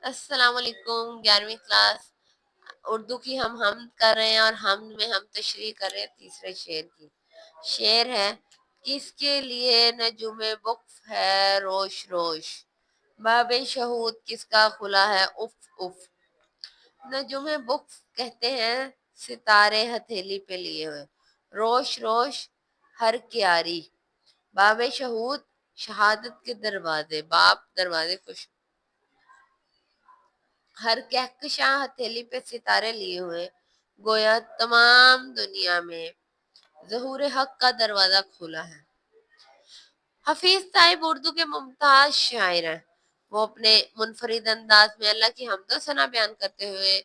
السلام علیکم 11ویں کلاس اردو کی ہم کر رہے ہیں، اور میں ہم تشریح کر رہے ہیں تیسرے شعر کی۔ شعر ہے: کس کے لیے نجوم بکف ہے روش روش، باب شہود کس کا کھلا ہے اف اف۔ نجوم بکف کہتے ہیں ستارے ہتھیلی پہ لیے ہوئے، روش روش ہر کیاری، باب شہود شہادت کے دروازے، باب دروازے کچھ، ہر کہکشاں ہتھیلی پہ ستارے لیے ہوئے، گویا تمام دنیا میں ظہور حق کا دروازہ کھلا ہے۔ حفیظ صاحب اردو کے ممتاز شاعر ہیں۔ وہ اپنے منفرد انداز میں اللہ کی حمد و ثنا بیان کرتے ہوئے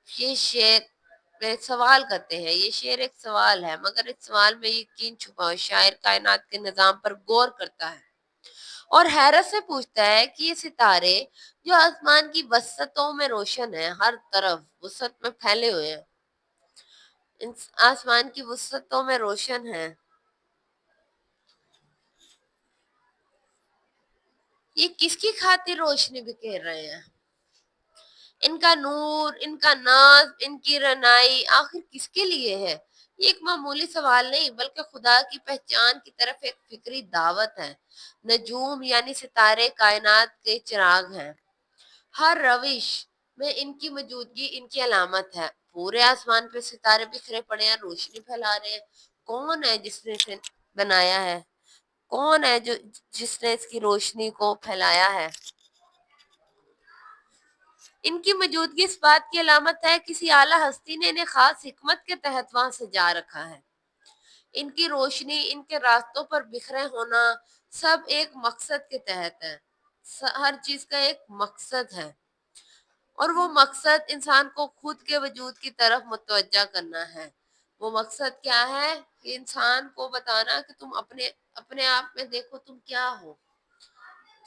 یہ شعر میں سوال کرتے ہیں۔ یہ شعر ایک سوال ہے، مگر اس سوال میں یقین چھپا ہو۔ شاعر کائنات کے نظام پر غور کرتا ہے اور حیرت سے پوچھتا ہے کہ یہ ستارے جو آسمان کی وسطوں میں روشن ہیں، ہر طرف وسط میں پھیلے ہوئے ہیں، آسمان کی وسطوں میں روشن ہیں، یہ کس کی خاطر روشنی بکھیر رہے ہیں؟ ان کا نور، ان کا ناز، ان کی رنائی آخر کس کے لیے ہے؟ یہ ایک معمولی سوال نہیں، بلکہ خدا کی پہچان کی طرف ایک فکری دعوت ہے۔ نجوم یعنی ستارے کائنات کے چراغ ہیں۔ ہر روش میں ان کی موجودگی ان کی علامت ہے۔ پورے آسمان پہ ستارے بکھرے پڑے ہیں، روشنی پھیلا رہے ہیں۔ کون ہے جس نے اسے بنایا ہے؟ کون ہے جس نے اس کی روشنی کو پھیلایا ہے؟ ان کی موجودگی اس بات کی علامت ہے کسی اعلیٰ ہستی نے انہیں خاص حکمت کے تحت وہاں سجا رکھا ہے۔ ان کی روشنی، ان کے راستوں پر بکھرے ہونا سب ایک مقصد کے تحت ہے۔ ہر چیز کا ایک مقصد ہے، اور وہ مقصد انسان کو خود کے وجود کی طرف متوجہ کرنا ہے۔ وہ مقصد کیا ہے؟ کہ انسان کو بتانا کہ تم اپنے آپ میں دیکھو تم کیا ہو۔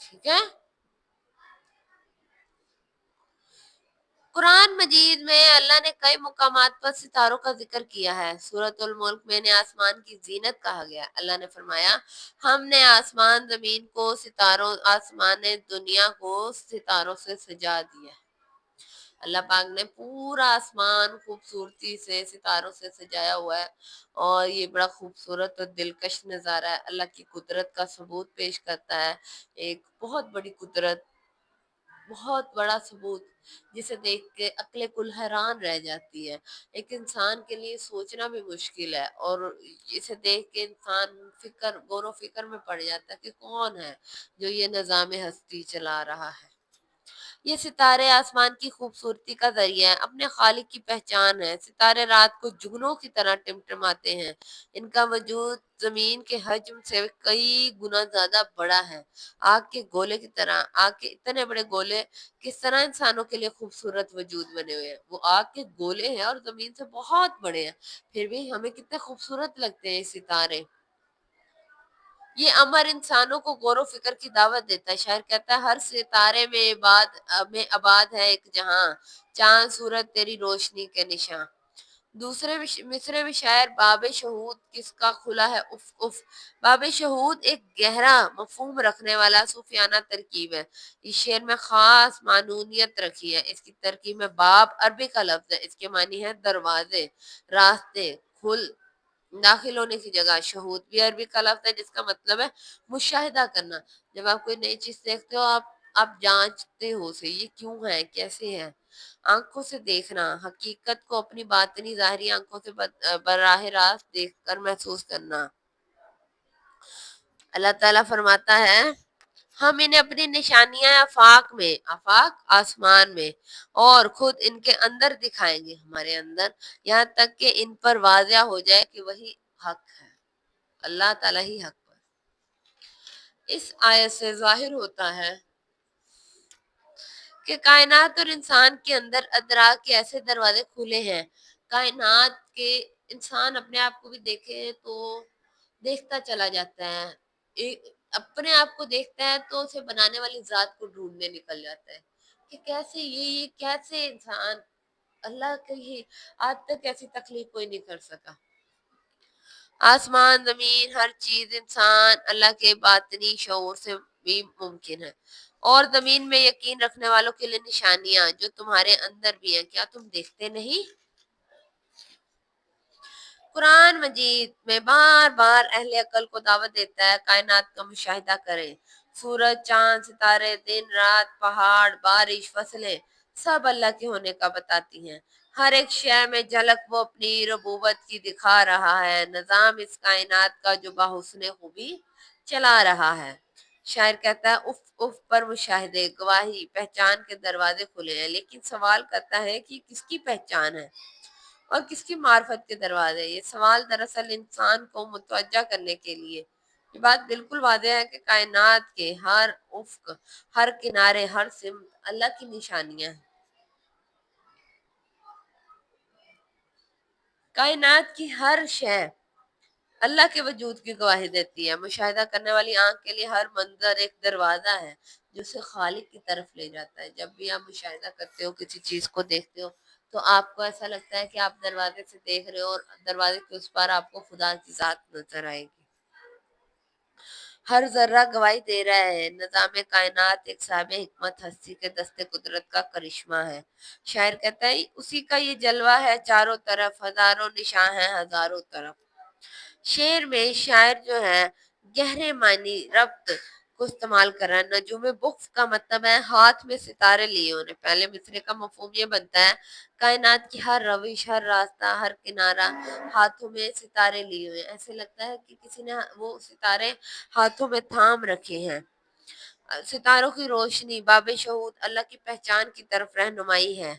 ٹھیک ہے؟ قرآن مجید میں اللہ نے کئی مقامات پر ستاروں کا ذکر کیا ہے۔ سورۃ الملک میں انہیں آسمان کی زینت کہا گیا۔ اللہ نے فرمایا: ہم نے آسمان زمین کو ستاروں، آسمان دنیا کو ستاروں سے سجا دیا۔ اللہ پاک نے پورا آسمان خوبصورتی سے ستاروں سے سجایا ہوا ہے، اور یہ بڑا خوبصورت اور دلکش نظارہ ہے۔ اللہ کی قدرت کا ثبوت پیش کرتا ہے، ایک بہت بڑی قدرت، بہت بڑا ثبوت جسے دیکھ کے عقل کل حیران رہ جاتی ہے۔ ایک انسان کے لیے سوچنا بھی مشکل ہے، اور اسے دیکھ کے انسان غور و فکر میں پڑ جاتا ہے کہ کون ہے جو یہ نظام ہستی چلا رہا ہے۔ یہ ستارے آسمان کی خوبصورتی کا ذریعہ ہے، اپنے خالق کی پہچان ہے۔ ستارے رات کو جگنوں کی طرح ٹمٹماتے ہیں۔ ان کا وجود زمین کے حجم سے کئی گنا زیادہ بڑا ہے، آگ کے گولے کی طرح۔ آگ کے اتنے بڑے گولے کس طرح انسانوں کے لیے خوبصورت وجود بنے ہوئے ہیں؟ وہ آگ کے گولے ہیں اور زمین سے بہت بڑے ہیں، پھر بھی ہمیں کتنے خوبصورت لگتے ہیں ستارے۔ یہ امر انسانوں کو غور و فکر کی دعوت دیتا ہے۔ شاعر کہتا ہے: ہر ستارے میں آباد ہے ایک جہاں، چاند سورج تیری روشنی کے نشاں۔ دوسرے مصرے میں شاعر: باب شہود کس کا کھلا ہے اف اف۔ باب شہود ایک گہرا مفہوم رکھنے والا صوفیانہ ترکیب ہے۔ اس شعر میں خاص معنونیت رکھی ہے۔ اس کی ترکیب میں باب عربی کا لفظ ہے، اس کے معنی ہے دروازے، راستے، کھل، داخل ہونے کی جگہ۔ شہود بھی عربی کا لفظ ہے جس کا مطلب ہے مشاہدہ کرنا۔ جب آپ کوئی نئی چیز دیکھتے ہو، آپ جانچتے ہو اسے، یہ کیوں ہے، کیسے ہے۔ آنکھوں سے دیکھنا، حقیقت کو اپنی باطنی ظاہری آنکھوں سے براہ راست دیکھ کر محسوس کرنا۔ اللہ تعالیٰ فرماتا ہے: ہم انہیں اپنی نشانیاں آفاق میں، آفاق آسمان میں، اور خود ان کے اندر دکھائیں گے، ہمارے اندر، یہاں تک کہ ان پر واضح ہو جائے کہ وہی حق ہے، اللہ تعالیٰ ہی حق پر۔ اس آیت سے ظاہر ہوتا ہے کہ کائنات اور انسان کے اندر ادراک کے ایسے دروازے کھلے ہیں۔ کائنات کے انسان اپنے آپ کو بھی دیکھے تو دیکھتا چلا جاتا ہے، اپنے آپ کو دیکھتا ہے تو اسے بنانے والی ذات کو ڈھونڈنے نکل جاتا ہے کہ کیسے یہ کیسے انسان، اللہ کی آج تک ایسی تخلیق کوئی نہیں کر سکا۔ آسمان، زمین، ہر چیز انسان اللہ کے باطنی شعور سے بھی ممکن ہے۔ اور زمین میں یقین رکھنے والوں کے لیے نشانیاں جو تمہارے اندر بھی ہیں، کیا تم دیکھتے نہیں؟ قرآن مجید میں بار بار اہل عقل کو دعوت دیتا ہے کائنات کا مشاہدہ کریں۔ سورج، چاند، ستارے، دن رات، پہاڑ، بارش، فصلیں سب اللہ کے ہونے کا بتاتی ہیں۔ ہر ایک شے میں جھلک وہ اپنی ربوبت کی دکھا رہا ہے۔ نظام اس کائنات کا جو بحسن خوبی چلا رہا ہے۔ شاعر کہتا ہے اف اف پر مشاہدے، گواہی، پہچان کے دروازے کھلے ہیں، لیکن سوال کرتا ہے کہ کس کی پہچان ہے اور کس کی معرفت کے دروازے؟ یہ سوال دراصل انسان کو متوجہ کرنے کے لیے۔ یہ بات بالکل واضح ہے کہ کائنات کے ہر افق، ہر کنارے، ہر سمت اللہ کی نشانیاں ہیں۔ کائنات کی ہر شے اللہ کے وجود کی گواہی دیتی ہے۔ مشاہدہ کرنے والی آنکھ کے لیے ہر منظر ایک دروازہ ہے جو اسے خالق کی طرف لے جاتا ہے۔ جب بھی آپ مشاہدہ کرتے ہو، کسی چیز کو دیکھتے ہو، تو آپ کو ایسا لگتا ہے کہ آپ دروازے سے دیکھ رہے ہو اور دروازے کے اس پار آپ کو خدا کی ذات نظر آئے گی۔ ہر ذرہ گواہی دے رہا ہے۔ نظام کائنات ایک صاحب حکمت ہستی کے دست قدرت کا کرشمہ ہے۔ شاعر کہتا ہے اسی کا یہ جلوہ ہے چاروں طرف، ہزاروں نشاں ہیں ہزاروں طرف۔ شعر میں شاعر جو ہے گہرے معنی ربط کو استعمال کر رہا ہے۔ نجوم بخت کا مطلب ہے ہاتھ میں ستارے لیے ہونے۔ پہلے مصرے کا مفہوم یہ بنتا ہے کائنات کی ہر روش، ہر راستہ، ہر کنارہ ہاتھوں میں ستارے لیے ہوئے، ایسے لگتا ہے کہ کسی نے وہ ستارے ہاتھوں میں تھام رکھے ہیں۔ ستاروں کی روشنی باب شہود اللہ کی پہچان کی طرف رہنمائی ہے۔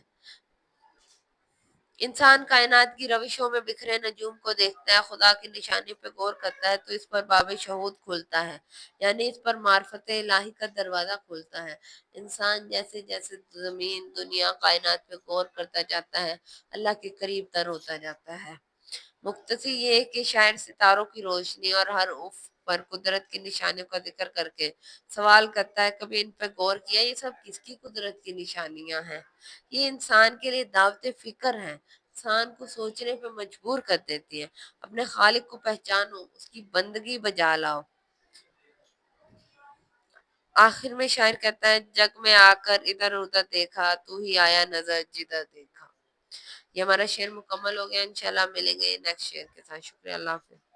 انسان کائنات کی روشوں میں بکھرے نجوم کو دیکھتا ہے، خدا کی نشانی پہ غور کرتا ہے تو اس پر باب شہود کھلتا ہے، یعنی اس پر معرفت الہی کا دروازہ کھلتا ہے۔ انسان جیسے جیسے زمین، دنیا، کائنات پہ غور کرتا جاتا ہے، اللہ کے قریب تر ہوتا جاتا ہے۔ مختصر یہ ہے کہ شاعر ستاروں کی روشنی اور ہر افق پر قدرت کی نشانیوں کا ذکر کر کے سوال کرتا ہے کبھی ان پہ غور کیا یہ سب کس کی قدرت کی نشانیاں ہیں؟ یہ انسان کے لیے دعوت فکر ہے، انسان کو سوچنے پہ مجبور کر دیتی ہے۔ اپنے خالق کو پہچانو، اس کی بندگی بجا لاؤ۔ آخر میں شاعر کہتا ہے جگ میں آ کر ادھر ادھر دیکھا، تو ہی آیا نظر جدھر دیکھا۔ یہ ہمارا شعر مکمل ہو گیا، انشاءاللہ ملیں گے نیکسٹ شعر کے ساتھ۔ شکریہ، اللہ حافظ۔